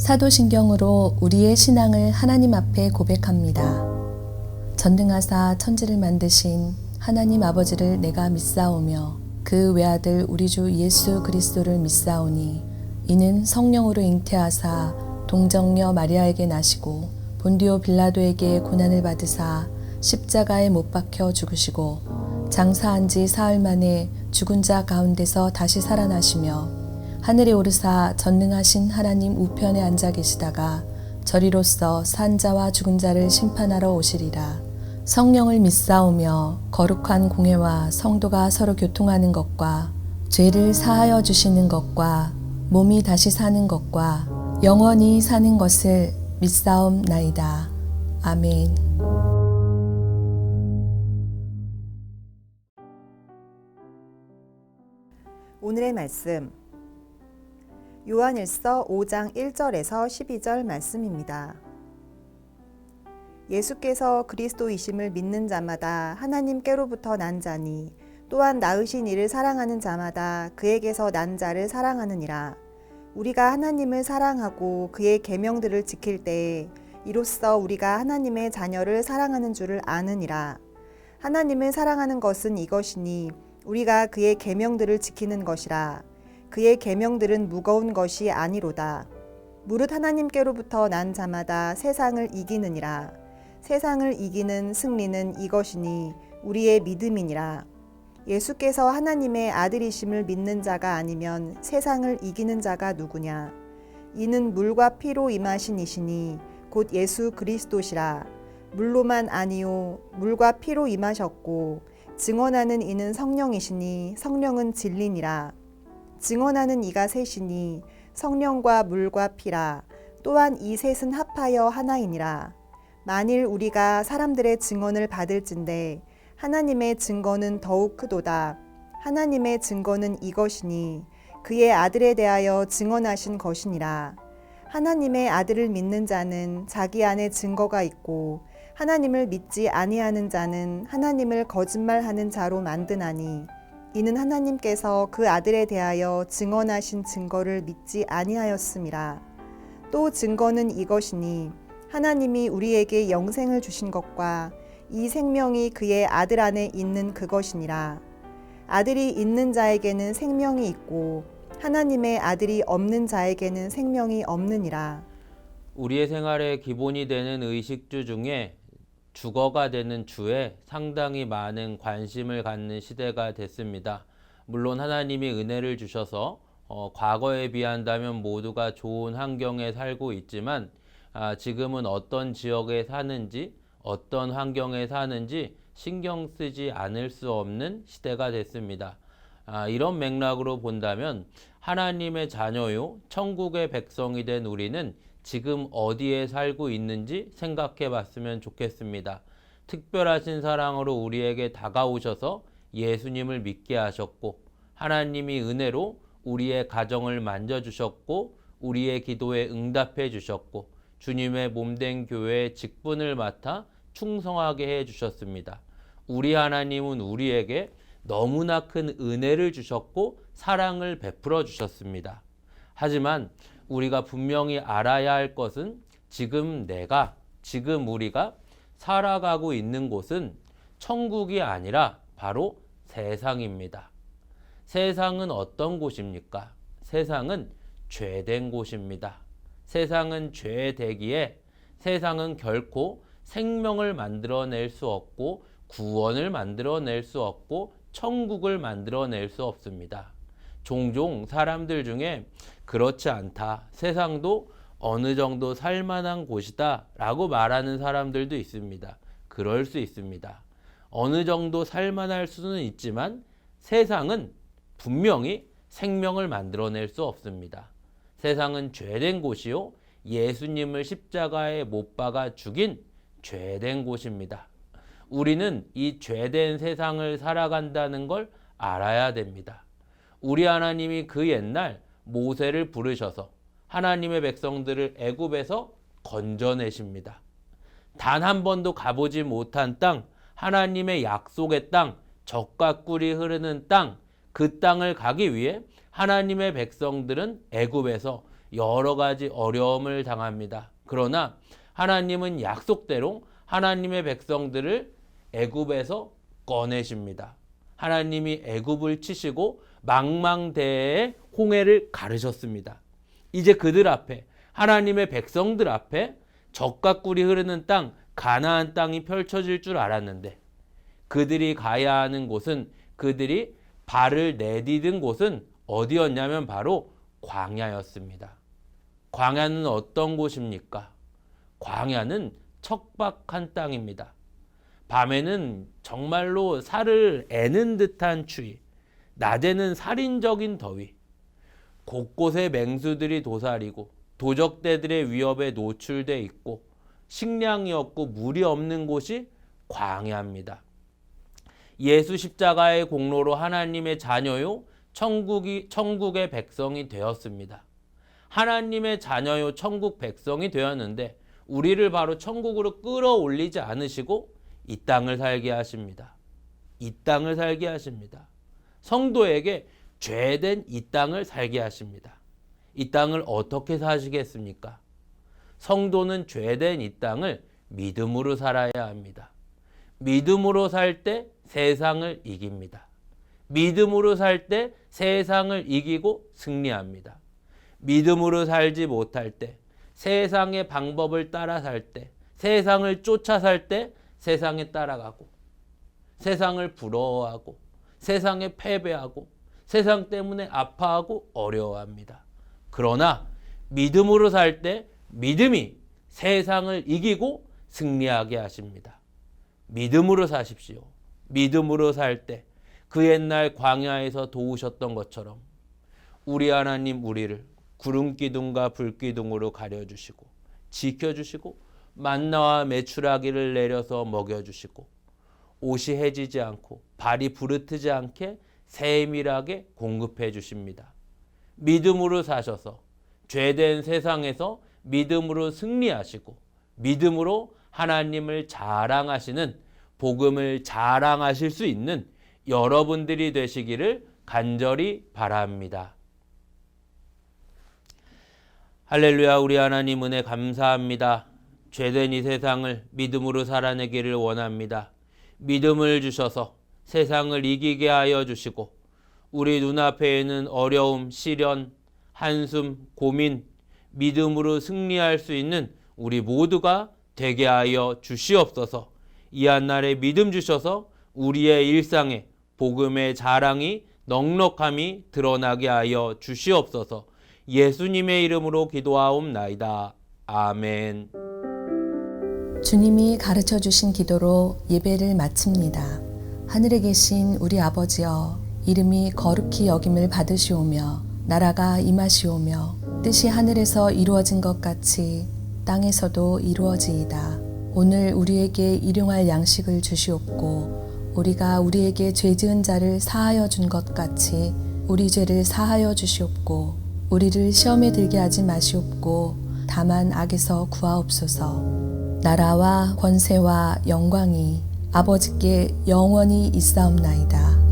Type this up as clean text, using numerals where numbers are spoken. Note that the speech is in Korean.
사도신경으로 우리의 신앙을 하나님 앞에 고백합니다. 전능하사 천지를 만드신 하나님 아버지를 내가 믿사오며 그 외아들 우리 주 예수 그리스도를 믿사오니 이는 성령으로 잉태하사 동정녀 마리아에게 나시고 본디오 빌라도에게 고난을 받으사 십자가에 못 박혀 죽으시고 장사한 지 사흘 만에 죽은 자 가운데서 다시 살아나시며 하늘에 오르사 전능하신 하나님 우편에 앉아 계시다가 저리로서 산 자와 죽은 자를 심판하러 오시리라. 성령을 믿사오며 거룩한 공회와 성도가 서로 교통하는 것과 죄를 사하여 주시는 것과 몸이 다시 사는 것과 영원히 사는 것을 믿사옵나이다. 아멘. 오늘의 말씀 요한일서 5장 1절에서 12절 말씀입니다. 예수께서 그리스도이심을 믿는 자마다 하나님께로부터 난 자니 또한 낳으신 이를 사랑하는 자마다 그에게서 난 자를 사랑하느니라. 우리가 하나님을 사랑하고 그의 계명들을 지킬 때에 이로써 우리가 하나님의 자녀를 사랑하는 줄을 아느니라. 하나님을 사랑하는 것은 이것이니 우리가 그의 계명들을 지키는 것이라. 그의 계명들은 무거운 것이 아니로다. 무릇 하나님께로부터 난 자마다 세상을 이기느니라. 세상을 이기는 승리는 이것이니 우리의 믿음이니라. 예수께서 하나님의 아들이심을 믿는 자가 아니면 세상을 이기는 자가 누구냐? 이는 물과 피로 임하신 이시니 곧 예수 그리스도시라. 물로만 아니요 물과 피로 임하셨고 증언하는 이는 성령이시니 성령은 진리니라. 증언하는 이가 셋이니 성령과 물과 피라. 또한 이 셋은 합하여 하나이니라. 만일 우리가 사람들의 증언을 받을진대 하나님의 증거는 더욱 크도다. 하나님의 증거는 이것이니 그의 아들에 대하여 증언하신 것이니라. 하나님의 아들을 믿는 자는 자기 안에 증거가 있고 하나님을 믿지 아니하는 자는 하나님을 거짓말하는 자로 만드나니 이는 하나님께서 그 아들에 대하여 증언하신 증거를 믿지 아니하였음이라. 또 증거는 이것이니 하나님이 우리에게 영생을 주신 것과 이 생명이 그의 아들 안에 있는 그것이니라. 아들이 있는 자에게는 생명이 있고 하나님의 아들이 없는 자에게는 생명이 없느니라. 우리의 생활의 기본이 되는 의식주 중에 주거가 되는 주에 상당히 많은 관심을 갖는 시대가 됐습니다. 물론 하나님이 은혜를 주셔서 과거에 비한다면 모두가 좋은 환경에 살고 있지만 지금은 어떤 지역에 사는지 어떤 환경에 사는지 신경 쓰지 않을 수 없는 시대가 됐습니다. 이런 맥락으로 본다면 하나님의 자녀요 천국의 백성이 된 우리는 지금 어디에 살고 있는지 생각해 봤으면 좋겠습니다. 특별하신 사랑으로 우리에게 다가오셔서 예수님을 믿게 하셨고 하나님이 은혜로 우리의 가정을 만져주셨고 우리의 기도에 응답해 주셨고 주님의 몸된 교회의 직분을 맡아 충성하게 해주셨습니다. 우리 하나님은 우리에게 너무나 큰 은혜를 주셨고 사랑을 베풀어 주셨습니다. 하지만 우리가 분명히 알아야 할 것은 지금 우리가 살아가고 있는 곳은 천국이 아니라 바로 세상입니다. 세상은 어떤 곳입니까? 세상은 죄된 곳입니다. 세상은 죄되기에 세상은 결코 생명을 만들어낼 수 없고 구원을 만들어낼 수 없고 천국을 만들어낼 수 없습니다. 종종 사람들 중에 그렇지 않다. 세상도 어느 정도 살만한 곳이다 라고 말하는 사람들도 있습니다. 그럴 수 있습니다. 어느 정도 살만할 수는 있지만 세상은 분명히 생명을 만들어낼 수 없습니다. 세상은 죄된 곳이요 예수님을 십자가에 못 박아 죽인 죄된 곳입니다. 우리는 이 죄된 세상을 살아간다는 걸 알아야 됩니다. 우리 하나님이 그 옛날 모세를 부르셔서 하나님의 백성들을 애굽에서 건져내십니다. 단 한 번도 가보지 못한 땅, 하나님의 약속의 땅, 젖과 꿀이 흐르는 땅, 그 땅을 가기 위해 하나님의 백성들은 애굽에서 여러 가지 어려움을 당합니다. 그러나 하나님은 약속대로 하나님의 백성들을 애굽에서 꺼내십니다. 하나님이 애굽을 치시고 망망대해의 홍해를 가르셨습니다. 이제 그들 앞에, 하나님의 백성들 앞에 젖과 꿀이 흐르는 땅, 가나안 땅이 펼쳐질 줄 알았는데 그들이 가야 하는 곳은, 그들이 발을 내디딘 곳은 어디였냐면 바로 광야였습니다. 광야는 어떤 곳입니까? 광야는 척박한 땅입니다. 밤에는 정말로 살을 애는 듯한 추위, 낮에는 살인적인 더위, 곳곳에 맹수들이 도사리고 도적대들의 위협에 노출돼 있고 식량이 없고 물이 없는 곳이 광야입니다. 예수 십자가의 공로로 하나님의 자녀요 천국의 백성이 되었습니다. 하나님의 자녀요 천국 백성이 되었는데 우리를 바로 천국으로 끌어올리지 않으시고 이 땅을 살게 하십니다. 이 땅을 살게 하십니다. 성도에게 죄된 이 땅을 살게 하십니다. 이 땅을 어떻게 사시겠습니까? 성도는 죄된 이 땅을 믿음으로 살아야 합니다. 믿음으로 살 때 세상을 이깁니다. 믿음으로 살 때 세상을 이기고 승리합니다. 믿음으로 살지 못할 때, 세상의 방법을 따라 살 때, 세상을 쫓아 살 때 세상에 따라가고, 세상을 부러워하고, 세상에 패배하고, 세상 때문에 아파하고 어려워합니다. 그러나 믿음으로 살 때 믿음이 세상을 이기고 승리하게 하십니다. 믿음으로 사십시오. 믿음으로 살 때 그 옛날 광야에서 도우셨던 것처럼 우리 하나님 우리를 구름기둥과 불기둥으로 가려주시고 지켜주시고 만나와 메추라기를 내려서 먹여주시고 옷이 해지지 않고 발이 부르트지 않게 세밀하게 공급해 주십니다. 믿음으로 사셔서 죄된 세상에서 믿음으로 승리하시고 믿음으로 하나님을 자랑하시는, 복음을 자랑하실 수 있는 여러분들이 되시기를 간절히 바랍니다. 할렐루야. 우리 하나님 은혜 감사합니다. 죄된 이 세상을 믿음으로 살아내기를 원합니다. 믿음을 주셔서 세상을 이기게 하여 주시고 우리 눈앞에 있는 어려움, 시련, 한숨, 고민, 믿음으로 승리할 수 있는 우리 모두가 되게 하여 주시옵소서. 이 한날에 믿음 주셔서 우리의 일상에 복음의 자랑이, 넉넉함이 드러나게 하여 주시옵소서. 예수님의 이름으로 기도하옵나이다. 아멘. 주님이 가르쳐 주신 기도로 예배를 마칩니다. 하늘에 계신 우리 아버지여, 이름이 거룩히 여김을 받으시오며 나라가 임하시오며 뜻이 하늘에서 이루어진 것 같이 땅에서도 이루어지이다. 오늘 우리에게 일용할 양식을 주시옵고 우리가 우리에게 죄 지은 자를 사하여 준 것 같이 우리 죄를 사하여 주시옵고 우리를 시험에 들게 하지 마시옵고 다만 악에서 구하옵소서. 나라와 권세와 영광이 아버지께 영원히 있사옵나이다.